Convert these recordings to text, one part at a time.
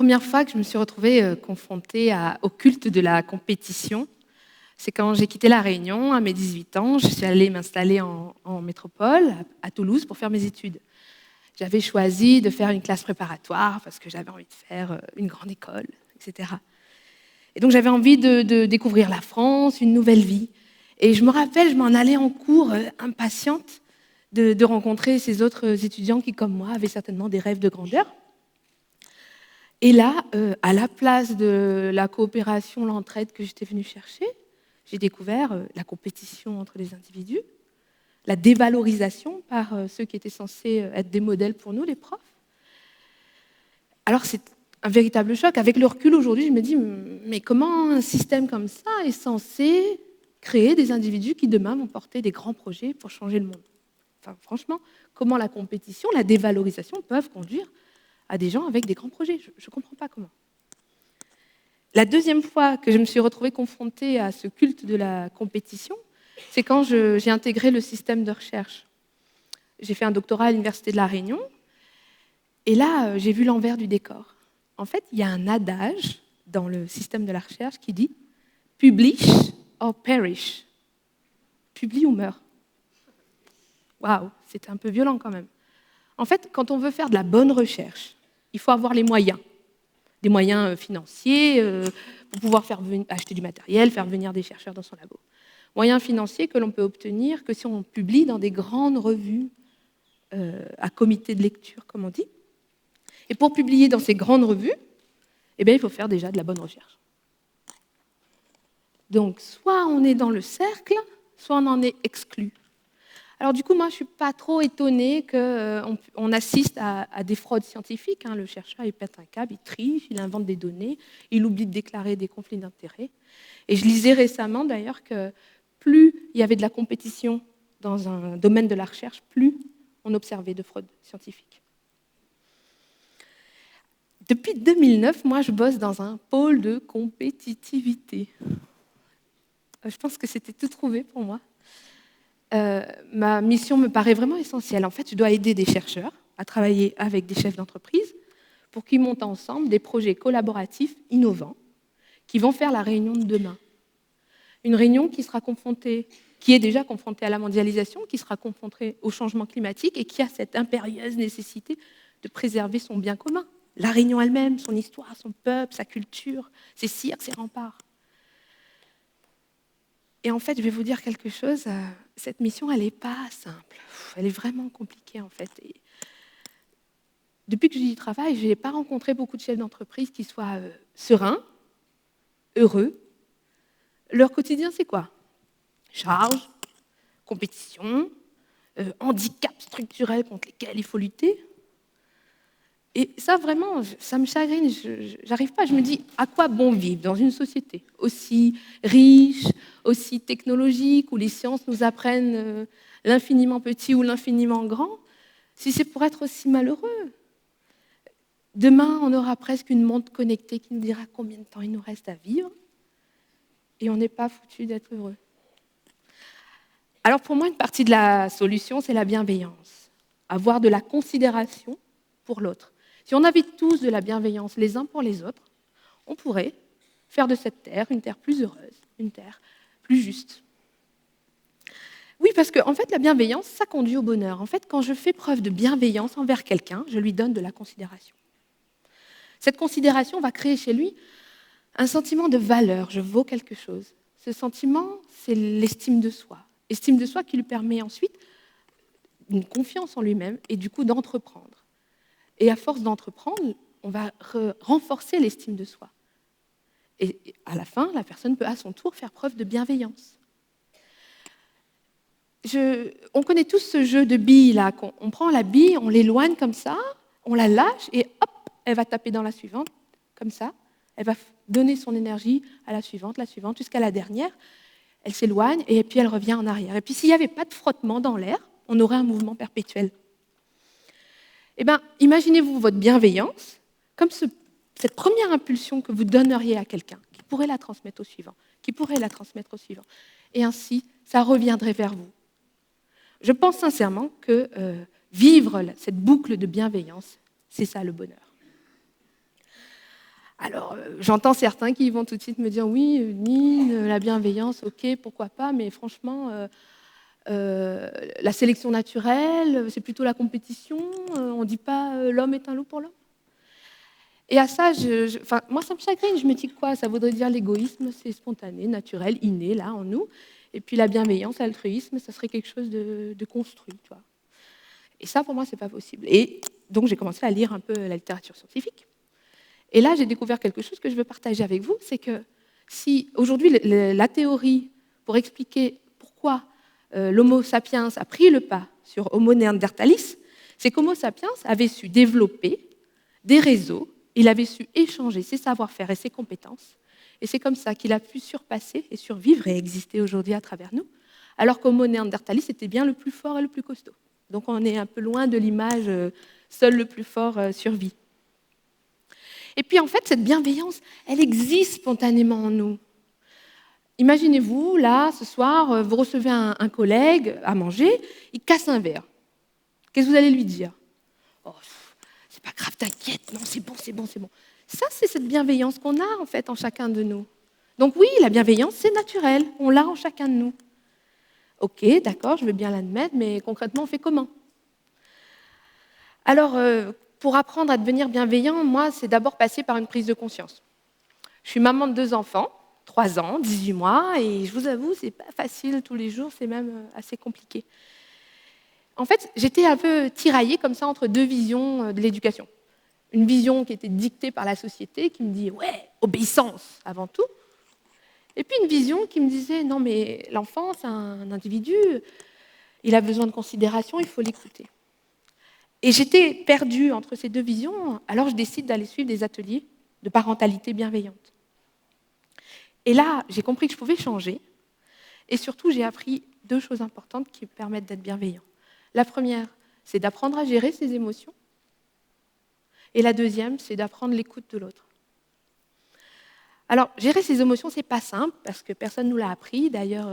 première fois que je me suis retrouvée confrontée au culte de la compétition, c'est quand j'ai quitté La Réunion à mes 18 ans. Je suis allée m'installer en métropole, à Toulouse, pour faire mes études. J'avais choisi de faire une classe préparatoire parce que j'avais envie de faire une grande école, etc. Et donc j'avais envie de découvrir la France, une nouvelle vie. Et je me rappelle, je m'en allais en cours impatiente de rencontrer ces autres étudiants qui, comme moi, avaient certainement des rêves de grandeur. Et là, à la place de la coopération, l'entraide que j'étais venue chercher, j'ai découvert la compétition entre les individus, la dévalorisation par ceux qui étaient censés être des modèles pour nous, les profs. Alors c'est un véritable choc. Avec le recul aujourd'hui, je me dis, mais comment un système comme ça est censé créer des individus qui demain vont porter des grands projets pour changer le monde? Enfin, franchement, comment la compétition, la dévalorisation peuvent conduire à des gens avec des grands projets? Je ne comprends pas comment. La deuxième fois que je me suis retrouvée confrontée à ce culte de la compétition, c'est quand j'ai intégré le système de recherche. J'ai fait un doctorat à l'Université de La Réunion, et là, j'ai vu l'envers du décor. En fait, il y a un adage dans le système de la recherche qui dit « publish or perish ». Publie ou meurt. Waouh, c'était un peu violent quand même. En fait, quand on veut faire de la bonne recherche, il faut avoir les moyens. Des moyens financiers pour pouvoir acheter du matériel, faire venir des chercheurs dans son labo. Moyens financiers que l'on peut obtenir que si on publie dans des grandes revues à comité de lecture, comme on dit. Et pour publier dans ces grandes revues, eh bien, il faut faire déjà de la bonne recherche. Donc, soit on est dans le cercle, soit on en est exclu. Alors du coup, moi, je ne suis pas trop étonnée qu'on assiste à des fraudes scientifiques. Le chercheur, il pète un câble, il triche, il invente des données, il oublie de déclarer des conflits d'intérêts. Et je lisais récemment, d'ailleurs, que plus il y avait de la compétition dans un domaine de la recherche, plus on observait de fraudes scientifiques. Depuis 2009, moi, je bosse dans un pôle de compétitivité. Je pense que c'était tout trouvé pour moi. Ma mission me paraît vraiment essentielle. En fait, je dois aider des chercheurs à travailler avec des chefs d'entreprise pour qu'ils montent ensemble des projets collaboratifs innovants qui vont faire la réunion de demain. Une réunion qui est déjà confrontée à la mondialisation, qui sera confrontée au changement climatique et qui a cette impérieuse nécessité de préserver son bien commun. La Réunion elle-même, son histoire, son peuple, sa culture, ses cirques, ses remparts. Et en fait, je vais vous dire quelque chose, cette mission, elle n'est pas simple. Elle est vraiment compliquée, en fait. Et depuis que j'y travaille, je n'ai pas rencontré beaucoup de chefs d'entreprise qui soient sereins, heureux. Leur quotidien, c'est quoi? Charge, compétition, handicap structurel contre lesquels il faut lutter. Et ça, vraiment, ça me chagrine. J'arrive pas, je me dis, à quoi bon vivre dans une société aussi riche, aussi technologique, où les sciences nous apprennent l'infiniment petit ou l'infiniment grand, si c'est pour être aussi malheureux? Demain, on aura presque une montre connectée qui nous dira combien de temps il nous reste à vivre, et on n'est pas foutu d'être heureux. Alors pour moi, une partie de la solution, c'est la bienveillance. Avoir de la considération pour l'autre. Si on avait tous de la bienveillance les uns pour les autres, on pourrait faire de cette terre une terre plus heureuse, une terre plus juste. Oui, parce que en fait, la bienveillance, ça conduit au bonheur. En fait, quand je fais preuve de bienveillance envers quelqu'un, je lui donne de la considération. Cette considération va créer chez lui un sentiment de valeur, je vaux quelque chose. Ce sentiment, c'est l'estime de soi. Estime de soi qui lui permet ensuite une confiance en lui-même et du coup d'entreprendre. Et à force d'entreprendre, on va renforcer l'estime de soi. Et à la fin, la personne peut à son tour faire preuve de bienveillance. On connaît tous ce jeu de billes là. On prend la bille, on l'éloigne comme ça, on la lâche et hop, elle va taper dans la suivante, comme ça. Elle va donner son énergie à la suivante, jusqu'à la dernière. Elle s'éloigne et puis elle revient en arrière. Et puis s'il n'y avait pas de frottement dans l'air, on aurait un mouvement perpétuel. Eh bien, imaginez-vous votre bienveillance comme cette première impulsion que vous donneriez à quelqu'un, qui pourrait la transmettre au suivant, Et ainsi, ça reviendrait vers vous. Je pense sincèrement que vivre cette boucle de bienveillance, c'est ça le bonheur. Alors, j'entends certains qui vont tout de suite me dire oui, Nine, la bienveillance, ok, pourquoi pas, mais franchement, la sélection naturelle, c'est plutôt la compétition, on ne dit pas l'homme est un loup pour l'homme. Et à ça, moi, ça me chagrine. Je me dis quoi? Ça voudrait dire l'égoïsme, c'est spontané, naturel, inné, là, en nous. Et puis la bienveillance, l'altruisme, ça serait quelque chose de construit. Tu vois. Et ça, pour moi, c'est pas possible. Et donc, j'ai commencé à lire un peu la littérature scientifique. Et là, j'ai découvert quelque chose que je veux partager avec vous, c'est que si aujourd'hui, la théorie pour expliquer pourquoi l'Homo sapiens a pris le pas sur Homo neanderthalis, c'est qu'Homo sapiens avait su développer des réseaux, il avait su échanger ses savoir-faire et ses compétences, et c'est comme ça qu'il a pu surpasser et survivre et exister aujourd'hui à travers nous, alors qu'Homo neanderthalis était bien le plus fort et le plus costaud. Donc on est un peu loin de l'image seul le plus fort survit. Et puis en fait, cette bienveillance, elle existe spontanément en nous. Imaginez-vous, là, ce soir, vous recevez un collègue à manger, il casse un verre. Qu'est-ce que vous allez lui dire? Oh, c'est pas grave, t'inquiète, non, c'est bon, c'est bon, c'est bon. Ça, c'est cette bienveillance qu'on a en fait en chacun de nous. Donc oui, la bienveillance, c'est naturel, on l'a en chacun de nous. Ok, d'accord, je veux bien l'admettre, mais concrètement, on fait comment? Alors, pour apprendre à devenir bienveillant, moi, c'est d'abord passer par une prise de conscience. Je suis maman de 2 enfants, 3 ans, 18 mois, et je vous avoue, c'est pas facile tous les jours, c'est même assez compliqué. En fait, j'étais un peu tiraillée comme ça entre 2 visions de l'éducation. Une vision qui était dictée par la société, qui me dit ouais, obéissance avant tout. Et puis une vision qui me disait non, mais l'enfant, c'est un individu, il a besoin de considération, il faut l'écouter. Et j'étais perdue entre ces 2 visions, alors je décide d'aller suivre des ateliers de parentalité bienveillante. Et là, j'ai compris que je pouvais changer, et surtout, j'ai appris 2 choses importantes qui me permettent d'être bienveillant. La première, c'est d'apprendre à gérer ses émotions, et la deuxième, c'est d'apprendre l'écoute de l'autre. Alors, gérer ses émotions, c'est pas simple, parce que personne ne nous l'a appris. D'ailleurs,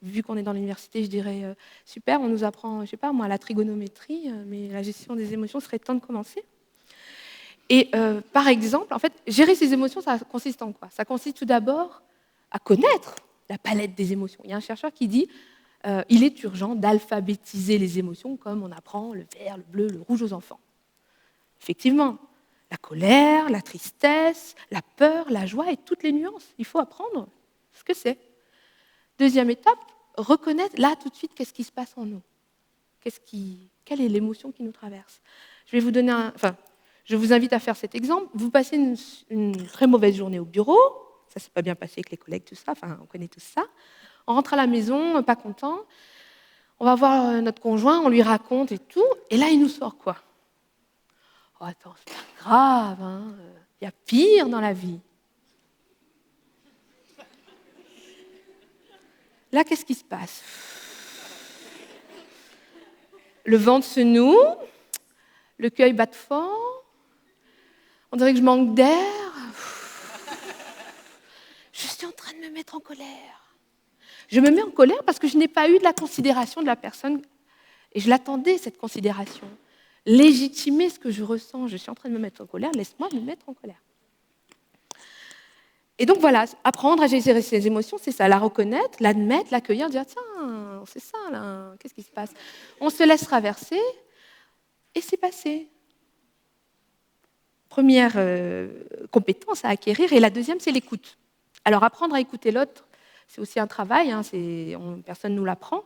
vu qu'on est dans l'université, je dirais, super, on nous apprend, je sais pas moi, la trigonométrie, mais la gestion des émotions serait temps de commencer. Et par exemple, en fait, gérer ses émotions, ça consiste en quoi? Ça consiste tout d'abord à connaître la palette des émotions. Il y a un chercheur qui dit il est urgent d'alphabétiser les émotions comme on apprend le vert, le bleu, le rouge aux enfants. Effectivement, la colère, la tristesse, la peur, la joie et toutes les nuances. Il faut apprendre ce que c'est. Deuxième étape, reconnaître là tout de suite qu'est-ce qui se passe en nous. Quelle est l'émotion qui nous traverse? Je vais vous donner je vous invite à faire cet exemple. Vous passez une très mauvaise journée au bureau, ça ne s'est pas bien passé avec les collègues, tout ça, on connaît tout ça. On rentre à la maison, pas content, on va voir notre conjoint, on lui raconte et tout, et là il nous sort quoi? Oh attends, c'est pas grave, il y a pire dans la vie. Là, qu'est-ce qui se passe? Le ventre se noue, le cœur bat fort, on dirait que je manque d'air. Je suis en train de me mettre en colère. Je me mets en colère parce que je n'ai pas eu de la considération de la personne et je l'attendais, cette considération. Légitimer ce que je ressens, je suis en train de me mettre en colère, laisse-moi me mettre en colère. Et donc voilà, apprendre à gérer ses émotions, c'est ça, la reconnaître, l'admettre, l'accueillir, dire tiens, c'est ça là, qu'est-ce qui se passe? On se laisse traverser et c'est passé. Première compétence à acquérir, et la deuxième, c'est l'écoute. Alors apprendre à écouter l'autre, c'est aussi un travail, personne ne nous l'apprend.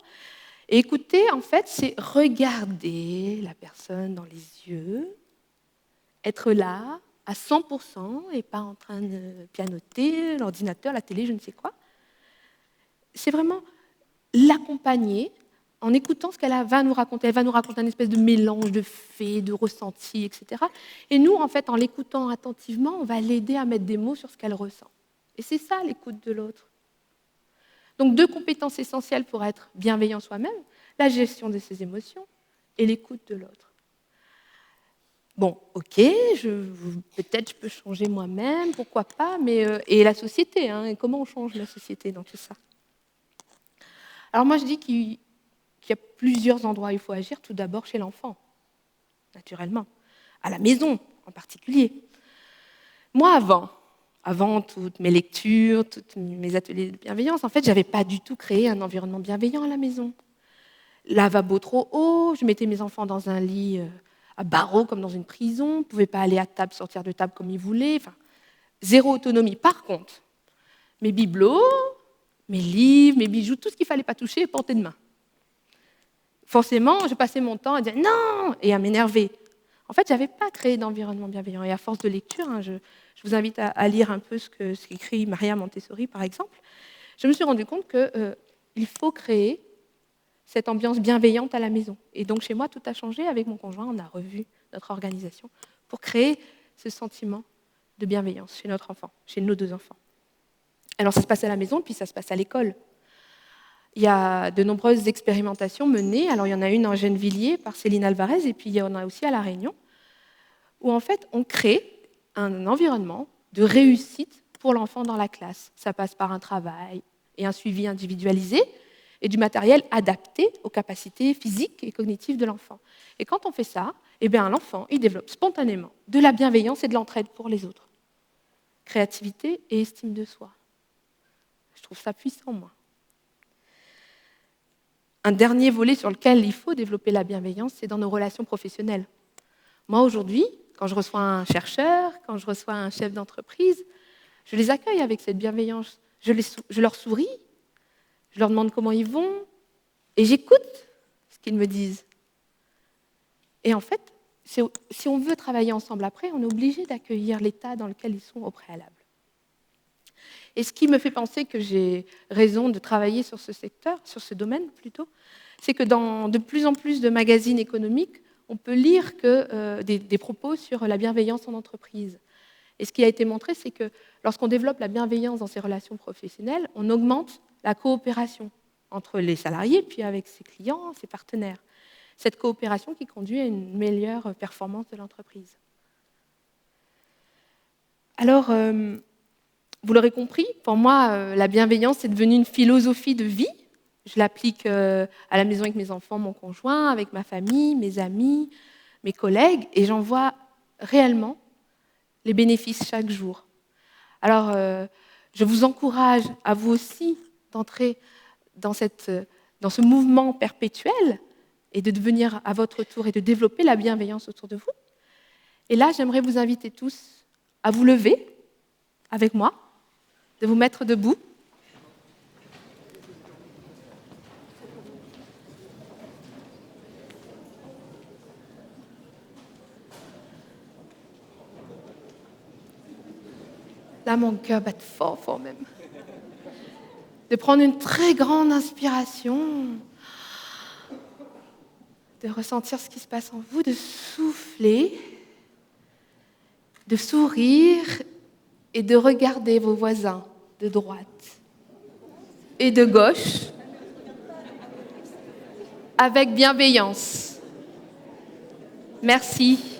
Et écouter, en fait, c'est regarder la personne dans les yeux, être là à 100% et pas en train de pianoter, l'ordinateur, la télé, je ne sais quoi. C'est vraiment l'accompagner en écoutant ce qu'elle va nous raconter. Elle va nous raconter un espèce de mélange de faits, de ressentis, etc. Et nous, en fait, en l'écoutant attentivement, on va l'aider à mettre des mots sur ce qu'elle ressent. Et c'est ça, l'écoute de l'autre. Donc, 2 compétences essentielles pour être bienveillant soi-même, la gestion de ses émotions et l'écoute de l'autre. Bon, ok, peut-être je peux changer moi-même, pourquoi pas, mais et la société, et comment on change la société dans tout ça? Alors moi, je dis qu'il y a plusieurs endroits où il faut agir, tout d'abord chez l'enfant, naturellement, à la maison en particulier. Moi, avant, avant toutes mes lectures, tous mes ateliers de bienveillance, en fait, je n'avais pas du tout créé un environnement bienveillant à la maison. Lavabo trop haut, je mettais mes enfants dans un lit à barreaux comme dans une prison, ils ne pouvaient pas aller à table, sortir de table comme ils voulaient. Enfin, zéro autonomie. Par contre, mes bibelots, mes livres, mes bijoux, tout ce qu'il ne fallait pas toucher, portée de main. Forcément, je passais mon temps à dire non et à m'énerver. En fait, je n'avais pas créé d'environnement bienveillant. Et à force de lecture, je vous invite à lire un peu ce qu'écrit Maria Montessori, par exemple. Je me suis rendu compte qu'il faut créer cette ambiance bienveillante à la maison. Et donc, chez moi, tout a changé. Avec mon conjoint, on a revu notre organisation pour créer ce sentiment de bienveillance chez notre enfant, chez nos 2 enfants. Alors, ça se passe à la maison, puis ça se passe à l'école. Il y a de nombreuses expérimentations menées. Alors, il y en a une en Gennevilliers par Céline Alvarez, et puis il y en a aussi à La Réunion, où en fait, on crée un environnement de réussite pour l'enfant dans la classe. Ça passe par un travail et un suivi individualisé et du matériel adapté aux capacités physiques et cognitives de l'enfant. Et quand on fait ça, eh bien, l'enfant il développe spontanément de la bienveillance et de l'entraide pour les autres. Créativité et estime de soi. Je trouve ça puissant, moi. Un dernier volet sur lequel il faut développer la bienveillance, c'est dans nos relations professionnelles. Moi, aujourd'hui, quand je reçois un chercheur, quand je reçois un chef d'entreprise, je les accueille avec cette bienveillance. Je leur souris, je leur demande comment ils vont, et j'écoute ce qu'ils me disent. Et en fait, si on veut travailler ensemble après, on est obligé d'accueillir l'état dans lequel ils sont au préalable. Et ce qui me fait penser que j'ai raison de travailler sur ce secteur, sur ce domaine plutôt, c'est que dans de plus en plus de magazines économiques, on peut lire des propos sur la bienveillance en entreprise. Et ce qui a été montré, c'est que lorsqu'on développe la bienveillance dans ses relations professionnelles, on augmente la coopération entre les salariés, puis avec ses clients, ses partenaires. Cette coopération qui conduit à une meilleure performance de l'entreprise. Alors, vous l'aurez compris, pour moi, la bienveillance est devenue une philosophie de vie. Je l'applique à la maison avec mes enfants, mon conjoint, avec ma famille, mes amis, mes collègues, et j'en vois réellement les bénéfices chaque jour. Alors, je vous encourage à vous aussi d'entrer dans ce mouvement perpétuel et de devenir à votre tour et de développer la bienveillance autour de vous. Et là, j'aimerais vous inviter tous à vous lever avec moi, de vous mettre debout. Là, mon cœur bat fort, fort même. De prendre une très grande inspiration, de ressentir ce qui se passe en vous, de souffler, de sourire et de regarder vos voisins de droite et de gauche avec bienveillance. Merci.